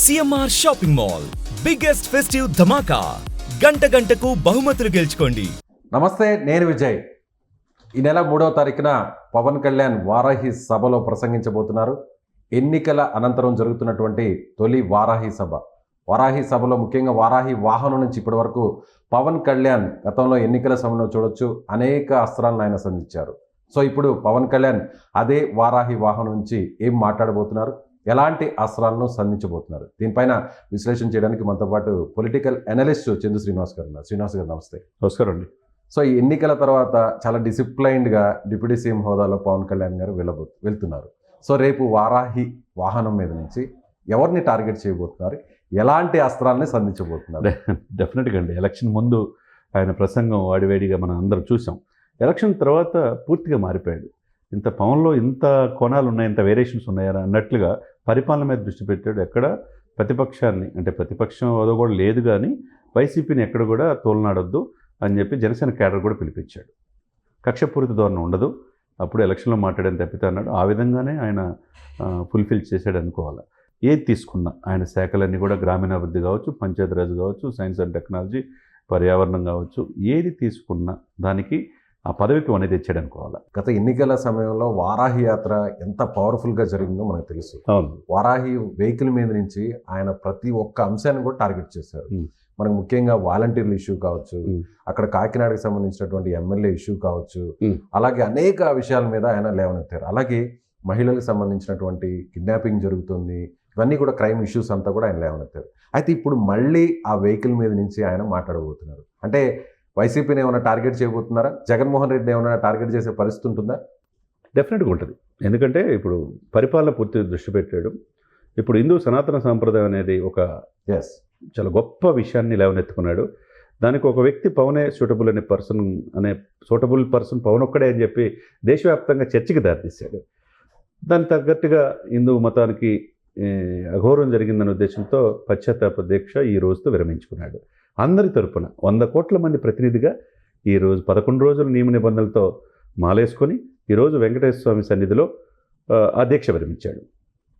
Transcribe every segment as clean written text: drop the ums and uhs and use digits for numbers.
CMR shopping mall biggest festive ధమాకా గంటకు బహుమతులు గెలుచుకోండి. నమస్తే, నేను విజయ్. ఈ నెల 3వ తారీఖున పవన్ కళ్యాణ్ వారాహి సభలో ప్రసంగించబోతున్నారు. ఎన్నికల అనంతరం జరుగుతున్నటువంటి తొలి వారాహి సభ. వారాహి సభలో ముఖ్యంగా వారాహి వాహనం నుంచి ఇప్పటి వరకు పవన్ కళ్యాణ్ గతంలో ఎన్నికల సమయంలో చూడొచ్చు అనేక అస్త్రాలను ఆయన సంధించారు. సో ఇప్పుడు పవన్ కళ్యాణ్ అదే వారాహి వాహనం నుంచి ఏం మాట్లాడబోతున్నారు, ఎలాంటి అస్త్రాలను సంధించబోతున్నారు, దీనిపైన విశ్లేషణ చేయడానికి మనతో పాటు పొలిటికల్ అనలిస్ట్ చందు శ్రీనివాస్ గారు ఉన్నారు. శ్రీనివాస్ గారు నమస్తే. నమస్కారం అండి. సో ఈ ఎన్నికల తర్వాత చాలా డిసిప్లైన్డ్గా డిప్యూటీ సీఎం హోదాలో పవన్ కళ్యాణ్ గారు వెళ్తున్నారు. సో రేపు వారాహి వాహనం మీద నుంచి ఎవరిని టార్గెట్ చేయబోతున్నారు, ఎలాంటి అస్త్రాలని సంధించబోతున్నారు? డెఫినెట్గా అండి. ఎలక్షన్ ముందు ఆయన ప్రసంగం వాడివేడిగా మనం అందరం చూసాం. ఎలక్షన్ తర్వాత పూర్తిగా మారిపోయాడు. ఇంత పవన్లో ఇంత కోణాలు ఉన్నాయి, ఇంత వేరియేషన్స్ ఉన్నాయని అన్నట్లుగా పరిపాలన మీద దృష్టి పెట్టాడు. ఎక్కడ ప్రతిపక్షాన్ని, అంటే ప్రతిపక్షం హోదా కూడా లేదు కానీ వైసీపీని ఎక్కడ కూడా తోలనాడొద్దు అని చెప్పి జనసేన క్యాడర్ కూడా పిలిపించాడు. కక్షపూరిత ధోరణి ఉండదు, అప్పుడు ఎలక్షన్లో మాట్లాడని తప్పితే అన్నాడు. ఆ విధంగానే ఆయన ఫుల్ఫిల్ చేశాడు అనుకోవాలి. ఏది తీసుకున్నా ఆయన శాఖలన్నీ కూడా గ్రామీణాభివృద్ధి కావచ్చు, పంచాయతీరాజ్ కావచ్చు, సైన్స్ అండ్ టెక్నాలజీ, పర్యావరణం కావచ్చు, ఏది తీసుకున్నా దానికి ఆ పదవికి వనే తెచ్చాడు అనుకోవాలి. గత ఎన్నికల సమయంలో వారాహి యాత్ర ఎంత పవర్ఫుల్గా జరిగిందో మనకు తెలుసు. వారాహి వెహికల్ మీద నుంచి ఆయన ప్రతి ఒక్క అంశాన్ని కూడా టార్గెట్ చేశారు. మనకు ముఖ్యంగా వాలంటీర్ల ఇష్యూ కావచ్చు, అక్కడ కాకినాడకి సంబంధించినటువంటి ఎమ్మెల్యే ఇష్యూ కావచ్చు, అలాగే అనేక విషయాల మీద ఆయన లేవనెత్తారు. అలాగే మహిళలకు సంబంధించినటువంటి కిడ్నాపింగ్ జరుగుతుంది, ఇవన్నీ కూడా క్రైమ్ ఇష్యూస్ అంతా కూడా ఆయన లేవనెత్తారు. అయితే ఇప్పుడు మళ్ళీ ఆ వెహికల్ మీద నుంచి ఆయన మాట్లాడబోతున్నారు. అంటే వైసీపీని ఏమైనా టార్గెట్ చేయబోతున్నారా? జగన్మోహన్ రెడ్డి ఏమైనా టార్గెట్ చేసే పరిస్థితి ఉంటుందా? డెఫినెట్గా ఉంటుంది. ఎందుకంటే ఇప్పుడు పరిపాలన పూర్తిగా దృష్టి పెట్టాడు. ఇప్పుడు హిందూ సనాతన సాంప్రదాయం అనేది ఒక చాలా గొప్ప విషయాన్ని లేవనెత్తుకున్నాడు. దానికి ఒక వ్యక్తి పవనే సూటబుల్ సూటబుల్ పర్సన్ పవన్ ఒక్కడే అని చెప్పి దేశవ్యాప్తంగా చర్చకి దారితీశాడు. దానికి తగ్గట్టుగా హిందూ మతానికి అఘోరం జరిగిందనే ఉద్దేశంతో పశ్చాత్తాప దీక్ష ఈ రోజుతో విరమించుకున్నాడు. అందరి తరపున 100 కోట్ల మంది ప్రతినిధిగా ఈరోజు 11 రోజుల నియమ నిబంధనలతో మాలేసుకొని ఈరోజు వెంకటేశ్వర స్వామి సన్నిధిలో ఆ దీక్ష విరమించాడు.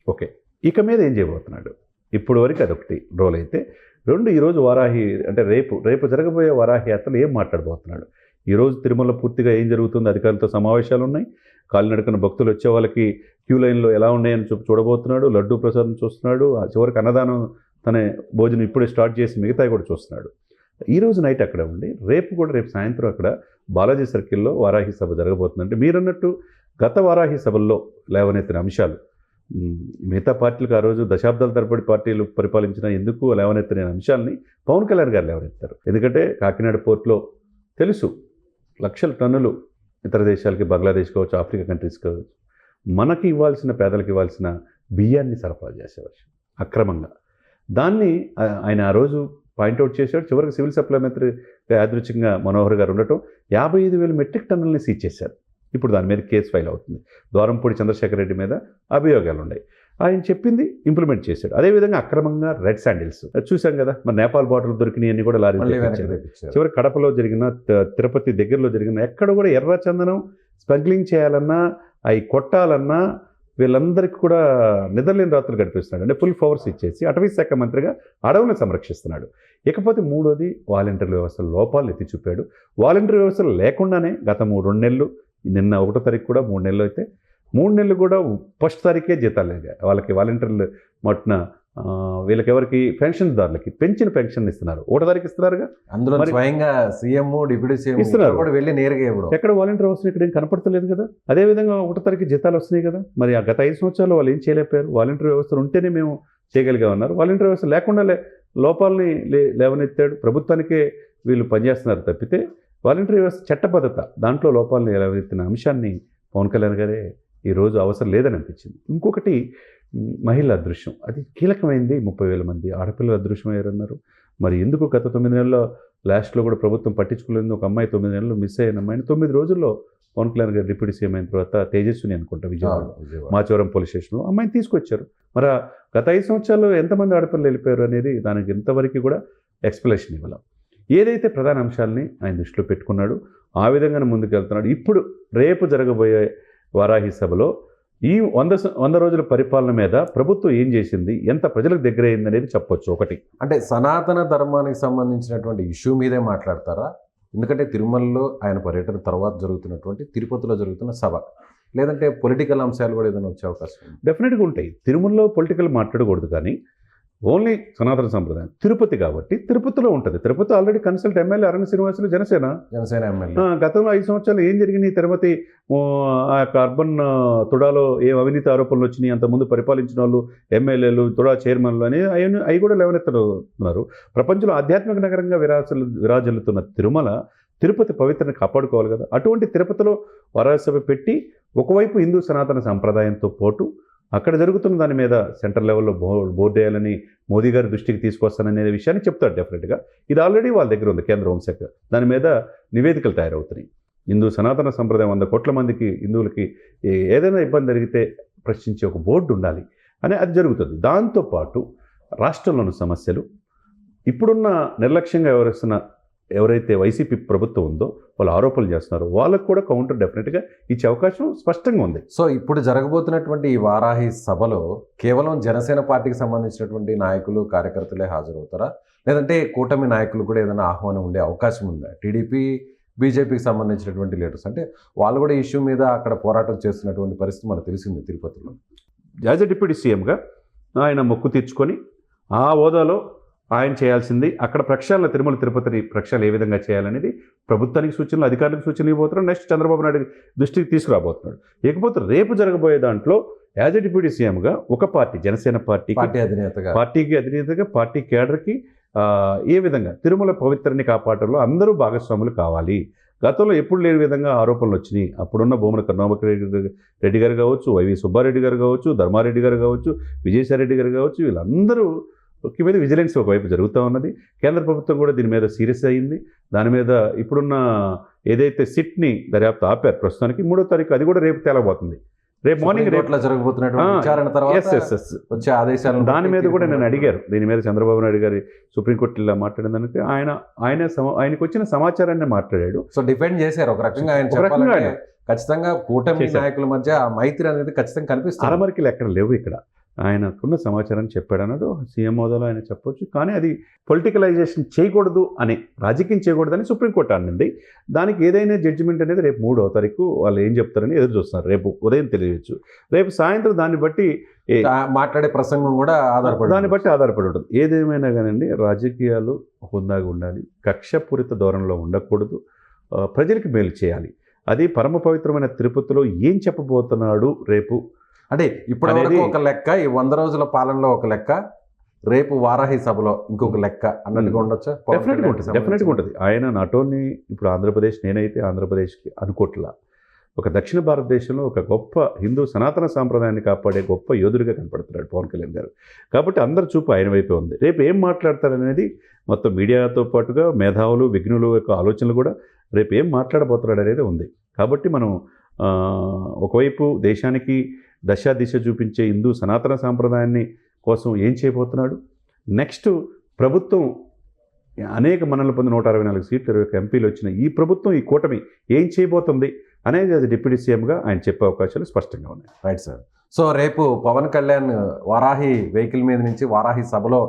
ఓకే, ఇక మీద ఏం చేయబోతున్నాడు? ఇప్పుడు వరకు అదొకటి రోల్ అయితే, 2 ఈరోజు వారాహి అంటే రేపు జరగబోయే వారాహి యాత్రలు ఏం మాట్లాడబోతున్నాడు? ఈరోజు తిరుమల పూర్తిగా ఏం జరుగుతుంది, అధికారులతో సమావేశాలు ఉన్నాయి. కాలినడకన భక్తులు వచ్చే వాళ్ళకి క్యూ లైన్లో ఎలా ఉన్నాయని చూడబోతున్నాడు. లడ్డూ ప్రసాదం చూస్తున్నాడు. ఆ చివరికి అన్నదానం తన భోజనం ఇప్పుడే స్టార్ట్ చేసి మిగతాయి కూడా చూస్తున్నాడు. ఈరోజు నైట్ అక్కడ ఉండి రేపు సాయంత్రం అక్కడ బాలాజీ సర్కిల్లో వారాహి సభ జరగబోతుంది. అంటే మీరన్నట్టు గత వారాహి సభల్లో లేవనెత్తిన అంశాలు మిగతా పార్టీలకు ఆ రోజు దశాబ్దాల తరబడి పార్టీలు పరిపాలించిన ఎందుకు లేవనెత్తిన అంశాలని పవన్ కళ్యాణ్ గారు లేవనెత్తారు. ఎందుకంటే కాకినాడ పోర్ట్లో తెలుసు లక్షల టన్నులు ఇతర దేశాలకి, బంగ్లాదేశ్ కావచ్చు, ఆఫ్రికా కంట్రీస్ కావచ్చు, మనకి ఇవ్వాల్సిన, పేదలకు ఇవ్వాల్సిన బియ్యాన్ని సరఫరా చేసేవారు అక్రమంగా. దాన్ని ఆయన ఆ రోజు పాయింట్అవుట్ చేశాడు. చివరికి సివిల్ సప్లై మంత్రి యాదృచ్ఛికంగా మనోహర్ గారు ఉండటం 55,000 మెట్రిక్ టన్నులని సీజ్ చేశారు. ఇప్పుడు దాని మీద కేసు ఫైల్ అవుతుంది. ద్వారంపూడి చంద్రశేఖర్ రెడ్డి మీద అభియోగాలు ఉన్నాయి. ఆయన చెప్పింది ఇంప్లిమెంట్ చేశాడు. అదేవిధంగా అక్రమంగా రెడ్ శాండిల్స్ చూసాం కదా, మరి నేపాల్ బార్డర్లు దొరికినాయన్నీ కూడా లారీ చివరి కడపలో జరిగిన, తిరుపతి దగ్గరలో జరిగిన, ఎక్కడ కూడా ఎర్ర చందనం స్మగ్లింగ్ చేయాలన్నా, అవి కొట్టాలన్నా వీళ్ళందరికీ కూడా నిద్రలేని రాత్రులు గడిపిస్తున్నాడు. అంటే ఫుల్ పవర్స్ ఇచ్చేసి అటవీ శాఖ మంత్రిగా అడవులను సంరక్షిస్తున్నాడు. ఇకపోతే మూడోది వాలంటీర్ల వ్యవస్థల లోపాలు ఎత్తి చూపాడు. వాలంటీర్ వ్యవస్థలు లేకుండానే గత 2 నెలలు, నిన్న 1వ తారీఖు కూడా 3 నెలలు అయితే 3 నెలలు కూడా ఫస్ట్ తారీఖే జీతాలు లేదు వాళ్ళకి. వాలంటీర్లు మట్టున వీళ్ళకి ఎవరికి పెన్షన్దారులకి పెంచిన పెన్షన్ ఇస్తున్నారు. 1వ తారీఖు ఇస్తున్నారుగా, అందులో స్వయంగా సీఎం డిప్యూటీ సీఎం ఇస్తున్నారు. వెళ్ళి నేరుగా ఎక్కడ వాలంటీర్ వ్యవస్థ ఇక్కడ ఏం కనపడతలేదు కదా. అదేవిధంగా 1వ తారీఖు జీతాలు వస్తున్నాయి కదా. మరి ఆ గత 5 సంవత్సరాలు వాళ్ళు ఏం చేయలేకపోయారు? వాలంటీర్ వ్యవస్థలు ఉంటేనే మేము చేయగలిగా ఉన్నారు. వాలంటీర్ వ్యవస్థ లేకుండా లోపాలని లేవనెత్తాడు. ప్రభుత్వానికే వీళ్ళు పనిచేస్తున్నారు తప్పితే వాలంటీర్ వ్యవస్థ చట్టబద్ధత దాంట్లో లోపాలని లేవనెత్తిన అంశాన్ని పవన్ కళ్యాణ్ గారే ఈరోజు అవసరం లేదని అనిపించింది. ఇంకొకటి మహిళల అదృశ్యం, అది కీలకమైంది. 30,000 మంది ఆడపిల్లలు అదృశ్యమయ్యారన్నారు. మరి ఎందుకు గత 9 నెలల్లో లాస్ట్లో కూడా ప్రభుత్వం పట్టించుకోలేదు? ఒక అమ్మాయి 9 నెలలు మిస్ అయిన అమ్మాయిని 9 రోజుల్లో పవన్ కళ్యాణ్ గారు డిప్యూటీ సీఎం అయిన తర్వాత తేజస్విని అనుకుంటా విజయవాడ మాచవరం పోలీస్ స్టేషన్లో అమ్మాయిని తీసుకొచ్చారు. మరి గత 5 సంవత్సరాల్లో ఎంతమంది ఆడపిల్లలు వెళ్ళిపోయారు అనేది దానికి ఇంతవరకు కూడా ఎక్స్ప్లెనేషన్ ఇవ్వాలి. ఏదైతే ప్రధాన అంశాలని ఆయన దృష్టిలో పెట్టుకున్నాడు ఆ విధంగానే ముందుకు వెళ్తున్నాడు. ఇప్పుడు రేపు జరగబోయే వారాహి సభలో ఈ 100 రోజుల పరిపాలన మీద ప్రభుత్వం ఏం చేసింది, ఎంత ప్రజలకు దగ్గర అయింది అనేది చెప్పొచ్చు. ఒకటి అంటే సనాతన ధర్మానికి సంబంధించినటువంటి ఇష్యూ మీదే మాట్లాడతారా? ఎందుకంటే తిరుమలలో ఆయన పర్యటన తర్వాత జరుగుతున్నటువంటి తిరుపతిలో జరుగుతున్న సభ, లేదంటే పొలిటికల్ అంశాలు కూడా ఏదైనా వచ్చే అవకాశం ఉంది? డెఫినెట్గా ఉంటాయి. తిరుమలలో పొలిటికల్ మాట్లాడకూడదు, కానీ ఓన్లీ సనాతన సంప్రదాయం. తిరుపతి కాబట్టి తిరుపతిలో ఉంటుంది. తిరుపతి ఆల్రెడీ కన్సల్ట్ ఎమ్మెల్యే అరణ్య శ్రీనివాసులు జనసేన ఎమ్మెల్యే. గతంలో 5 సంవత్సరాలు ఏం జరిగింది తిరుపతి, ఆ యొక్క అర్బన్ తుడాలో ఏం అవినీతి ఆరోపణలు వచ్చినాయి, అంతకుముందు పరిపాలించిన వాళ్ళు ఎమ్మెల్యేలు, తుడా చైర్మన్లు అని అవి కూడా లేవనెత్తున్నారు. ప్రపంచంలో ఆధ్యాత్మిక నగరంగా విరాజిల్లుతున్న తిరుపతి పవిత్రని కాపాడుకోవాలి కదా. అటువంటి తిరుపతిలో వరాసభ పెట్టి ఒకవైపు హిందూ సనాతన సంప్రదాయంతో పాటు అక్కడ జరుగుతున్న దాని మీద సెంట్రల్ లెవెల్లో బోర్డు వేయాలని మోదీ గారి దృష్టికి తీసుకొస్తాననే విషయాన్ని చెప్తారు డెఫినెట్గా. ఇది ఆల్రెడీ వాళ్ళ దగ్గర ఉంది, కేంద్ర హోంశాఖ. దాని మీద నివేదికలు తయారవుతున్నాయి. హిందూ సనాతన సంప్రదాయం 100 కోట్ల మందికి హిందువులకి ఏదైనా ఇబ్బంది జరిగితే ప్రశ్నించే ఒక బోర్డు ఉండాలి అని అది జరుగుతుంది. దాంతోపాటు రాష్ట్రంలోని సమస్యలు, ఇప్పుడున్న నిర్లక్ష్యంగా ఎవరైతే వైసీపీ ప్రభుత్వం ఉందో వాళ్ళు ఆరోపణలు చేస్తున్నారో వాళ్ళకు కూడా కౌంటర్ డెఫినెట్గా ఇచ్చే అవకాశం స్పష్టంగా ఉంది. సో ఇప్పుడు జరగబోతున్నటువంటి ఈ వారాహి సభలో కేవలం జనసేన పార్టీకి సంబంధించినటువంటి నాయకులు, కార్యకర్తలే హాజరవుతారా, లేదంటే కూటమి నాయకులు కూడా ఏదైనా ఆహ్వానం ఉండే అవకాశం ఉందా? టీడీపీ, బీజేపీకి సంబంధించినటువంటి లీడర్స్ అంటే వాళ్ళు కూడా ఇష్యూ మీద అక్కడ పోరాటం చేస్తున్నటువంటి పరిస్థితి మనకు తెలిసింది తిరుపతిలో. యాజ్ ఎ డిప్యూటీ సీఎంగా ఆయన మొక్కు తీర్చుకొని ఆ హోదాలో ఆయన చేయాల్సింది అక్కడ ప్రక్షాళన, తిరుమల తిరుపతిని ప్రక్షాళన ఏ విధంగా చేయాలనేది ప్రభుత్వానికి సూచనలు, అధికారులకు సూచనలు ఇవ్వబోతున్నాడు. నెక్స్ట్ చంద్రబాబు నాయుడు దృష్టికి తీసుకురాబోతున్నాడు. ఇకపోతే రేపు జరగబోయే దాంట్లో యాజ్ ఎ డిప్యూటీ సీఎంగా ఒక పార్టీ, జనసేన పార్టీకి అధినేతగా పార్టీ కేడర్కి ఏ విధంగా తిరుమల పవిత్రని కాపాడటంలో అందరూ భాగస్వాములు కావాలి. గతంలో ఎప్పుడు లేని విధంగా ఆరోపణలు వచ్చినాయి. అప్పుడున్న భూమన కరుణాకర్ రెడ్డి గారు కావచ్చు, వైవి సుబ్బారెడ్డి గారు కావచ్చు, ధర్మారెడ్డి గారు కావచ్చు, విజయసాయిరెడ్డి గారు కావచ్చు, వీళ్ళందరూ మీద విజిలెన్స్ ఒకవైపు జరుగుతూ ఉన్నది. కేంద్ర ప్రభుత్వం కూడా దీని మీద సీరియస్ అయ్యింది. దాని మీద ఇప్పుడున్న ఏదైతే సిట్ని దర్యాప్తు ఆపారు ప్రస్తుతానికి 3వ తారీఖు, అది కూడా రేపు తేలబోతుంది. రేపు మార్నింగ్ వచ్చే ఆదేశాలు దాని మీద కూడా నేను అడిగారు. దీని మీద చంద్రబాబు నాయుడు గారి సుప్రీంకోర్టు ఇలా మాట్లాడిందంటే ఆయనకు వచ్చిన సమాచారాన్ని మాట్లాడాడు. సో డిఫెండ్ చేశారు ఒక రకంగా. ఆయన ఖచ్చితంగా కూటమి నాయకుల మధ్య మైత్రి అనేది ఖచ్చితంగా కనిపిస్తుంది. అరమరికలు ఎక్కడ లేవు. ఇక్కడ ఆయనకున్న సమాచారాన్ని చెప్పాడు అన్నాడు. సీఎం హోదాలో ఆయన చెప్పొచ్చు, కానీ అది పొలిటికలైజేషన్ చేయకూడదు అని, రాజకీయం చేయకూడదని సుప్రీంకోర్టు అనింది. దానికి ఏదైనా జడ్జిమెంట్ అనేది రేపు 3వ తారీఖు వాళ్ళు ఏం చెప్తారని ఎదురు చూస్తున్నారు. రేపు ఉదయం తెలియచ్చు, రేపు సాయంత్రం దాన్ని బట్టి మాట్లాడే ప్రసంగం కూడా దాన్ని బట్టి ఆధారపడి ఉంటుంది. ఏదేమైనా కానండి, రాజకీయాలు హుందాగా ఉండాలి, కక్షపూరిత ధోరణిలో ఉండకూడదు, ప్రజలకి మేలు చేయాలి. అది పరమ పవిత్రమైన తిరుపతిలో ఏం చెప్పబోతున్నాడు రేపు అంటే ఇప్పుడు ఒక లెక్క, ఈ 100 రోజుల పాలనలో ఒక లెక్క, రేపు వారాహి సభలో ఇంకొక లెక్క అన్నట్టుగా ఉండొచ్చా? డెఫినెట్గా ఉంటుంది. ఆయన నాట్ ఓన్లీ ఇప్పుడు ఆంధ్రప్రదేశ్, నేనైతే ఆంధ్రప్రదేశ్కి అనుకోట్లా, ఒక దక్షిణ భారతదేశంలో ఒక గొప్ప హిందూ సనాతన సాంప్రదాయాన్ని కాపాడే గొప్ప యోధుడిగా కనపడుతున్నాడు పవన్ కళ్యాణ్ గారు. కాబట్టి అందరి చూపు ఆయన వైపే ఉంది. రేపు ఏం మాట్లాడతారనేది మొత్తం మీడియాతో పాటుగా మేధావులు, విఘ్నులు యొక్క ఆలోచనలు కూడా రేపు ఏం మాట్లాడబోతున్నాడు అనేది ఉంది. కాబట్టి మనం ఒకవైపు దేశానికి దిశ చూపించే హిందూ సనాతన సాంప్రదాయాన్ని కోసం ఏం చేయబోతున్నాడు, నెక్స్ట్ ప్రభుత్వం అనేక మన్నలు పొంది 164 సీట్లు, 21 ఎంపీలు వచ్చిన ఈ ప్రభుత్వం, ఈ కూటమి ఏం చేయబోతుంది అనేది అది డిప్యూటీ సీఎంగా ఆయన చెప్పే అవకాశాలు స్పష్టంగా ఉన్నాయి. Right sir. సో రేపు పవన్ కళ్యాణ్ వారాహి వెహికల్ మీద నుంచి వారాహి సభలో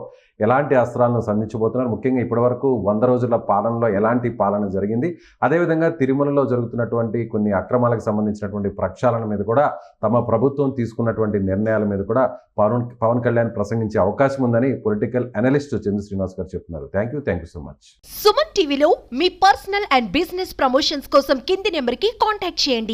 ఎలాంటి అస్త్రాలను సంధించబోతున్నారు, ముఖ్యంగా ఇప్పటివరకు 100 రోజుల పాలనలో ఎలాంటి పాలన జరిగింది, అదేవిధంగా తిరుమలలో జరుగుతున్నటువంటి కొన్ని అక్రమాలకు సంబంధించినటువంటి ప్రక్షాళన మీద కూడా, తమ ప్రభుత్వం తీసుకున్నటువంటి నిర్ణయాల మీద కూడా పవన్ కళ్యాణ్ ప్రసంగించే అవకాశం ఉందని పొలిటికల్ అనలిస్ట్ చంద్ర శ్రీనివాస్ గారు చెప్తున్నారు. Thank you so much. Suman టీవీలో మీ పర్సనల్ అండ్ బిజినెస్ ప్రమోషన్స్ కోసం కింది నెంబర్కి కాంటాక్ట్ చేయండి.